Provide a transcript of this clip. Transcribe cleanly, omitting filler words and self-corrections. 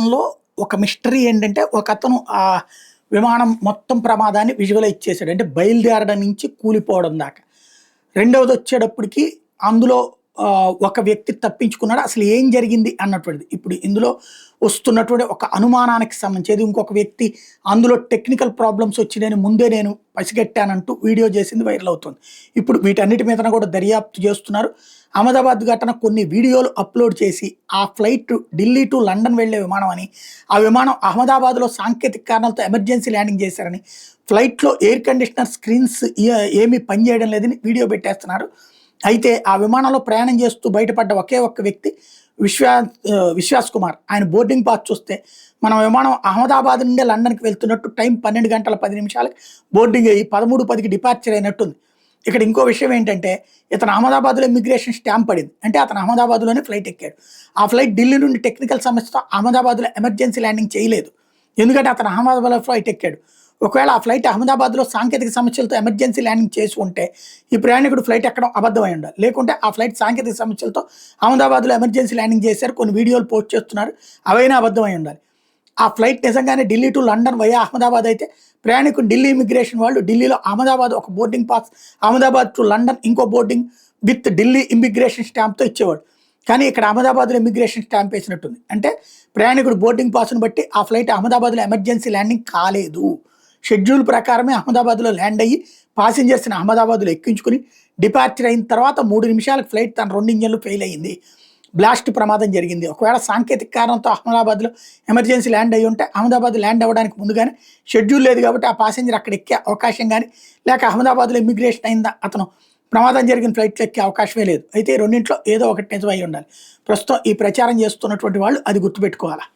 లో ఒక మిస్టరీ ఏంటంటే, ఒకతను ఆ విమానం మొత్తం ప్రమాదాన్ని విజువలైజ్ చేసాడు. అంటే బయలుదేరడం నుంచి కూలిపోవడం దాకా. రెండవదొచ్చేటప్పటికి అందులో ఒక వ్యక్తి తప్పించుకున్నాడు. అసలు ఏం జరిగింది అన్నటువంటిది. ఇప్పుడు ఇందులో వస్తున్నటువంటి ఒక అనుమానానికి సంబంధించి ఏది ఇంకొక వ్యక్తి అందులో టెక్నికల్ ప్రాబ్లమ్స్ వచ్చినాయని ముందే నేను పసిగట్టానంటూ వీడియో చేసింది వైరల్ అవుతుంది. ఇప్పుడు వీటన్నిటి మీదన కూడా దర్యాప్తు చేస్తున్నారు. అహ్మదాబాద్ ఘటన కొన్ని వీడియోలు అప్లోడ్ చేసి ఆ ఫ్లైట్ ఢిల్లీ టు లండన్ వెళ్ళే విమానం అని, ఆ విమానం అహ్మదాబాద్‌లో సాంకేతిక కారణాలతో ఎమర్జెన్సీ ల్యాండింగ్ చేశారని, ఫ్లైట్‌లో ఎయిర్ కండిషనర్ స్క్రీన్స్ ఏమీ పనిచేయడం లేదని వీడియో పెట్టేస్తున్నారు. అయితే ఆ విమానంలో ప్రయాణం చేస్తూ బయటపడ్డ ఒకే ఒక్క వ్యక్తి విశ్వాస్ కుమార్. ఆయన బోర్డింగ్ పాస్ చూస్తే మన విమానం అహ్మదాబాద్ నుండి లండన్‌కి వెళ్తున్నట్టు టైం 12 గంటల 10 నిమిషాలకి బోర్డింగ్ అయ్యి 13:10కి డిపార్చర్ అయినట్టుంది. ఇక్కడ ఇంకో విషయం ఏంటంటే, ఇతను అహ్మదాబాద్‌లో ఇమ్మిగ్రేషన్ స్టాంప్ పడింది. అంటే అతను అహ్మదాబాద్‌లోనే ఫ్లైట్ ఎక్కాడు. ఆ ఫ్లైట్ ఢిల్లీ నుండి టెక్నికల్ సమస్యతో అహ్మదాబాద్‌లో ఎమర్జెన్సీ ల్యాండింగ్ చేయలేదు. ఎందుకంటే అతను అహ్మదాబాద్‌లో ఫ్లైట్ ఎక్కాడు. ఒకవేళ ఆ ఫ్లైట్ అహ్మదాబాద్‌లో సాంకేతిక సమస్యలతో ఎమర్జెన్సీ ల్యాండింగ్ చేసి ఉంటే, ఈ ప్రయాణికుడు ఫ్లైట్ ఎక్కడం అబద్ధం అయి ఉండాలి. లేకుంటే ఆ ఫ్లైట్ సాంకేతిక సమస్యలతో అహ్మదాబాద్‌లో ఎమర్జెన్సీ ల్యాండింగ్ చేశారు. కొన్ని వీడియోలు పోస్ట్ చేస్తున్నారు. అవైనా అబద్ధం అయి ఉండాలి. ఆ ఫ్లైట్ నిజంగానే Delhi to London via Ahmedabad అయితే ప్రయాణికుడు ఢిల్లీ ఇమిగ్రేషన్ వాళ్ళు ఢిల్లీలో అహ్మదాబాద్ ఒక boarding pass, Ahmedabad to London ఇంకో బోర్డింగ్ విత్ ఢిల్లీ ఇమిగ్రేషన్ స్టాంప్‌తో ఇచ్చేవాడు. కానీ ఇక్కడ అహ్మదాబాద్‌లో ఇమిగ్రేషన్ స్టాంప్ వేసినట్టుంది. అంటే ప్రయాణికుడు బోర్డింగ్ పాస్‌ని బట్టి ఆ ఫ్లైట్ అహ్మదాబాద్‌లో ఎమర్జెన్సీ ల్యాండింగ్ కాలేదు. షెడ్యూల్ ప్రకారమే అహ్మదాబాద్‌లో ల్యాండ్ అయ్యి పాసెంజర్స్‌ని అహ్మదాబాద్‌లో ఎక్కించుకొని డిపార్చర్ అయిన తర్వాత 3 నిమిషాలకు ఫ్లైట్ తన 2 ఇంజిన్‌లు ఫెయిల్ అయింది. బ్లాస్ట్ ప్రమాదం జరిగింది. ఒకవేళ సాంకేతిక కారణంతో అహ్మదాబాద్‌లో ఎమర్జెన్సీ ల్యాండ్ అయ్యి ఉంటే అహ్మదాబాద్ ల్యాండ్ అవ్వడానికి ముందుగానే షెడ్యూల్ లేదు కాబట్టి ఆ పాసెంజర్ అక్కడ ఎక్కే అవకాశం గాని, లేక అహ్మదాబాద్‌లో ఇమ్మిగ్రేషన్ అయిందా అతను ప్రమాదం జరిగిన ఫ్లైట్‌లో ఎక్కే అవకాశమే లేదు. అయితే ఈ రెండిట్లో ఏదో ఒకటి నిజం అయ్యి ఉండాలి. ప్రస్తుతం ఈ ప్రచారం చేస్తున్నటువంటి వాళ్ళు అది గుర్తుపెట్టుకోవాలా.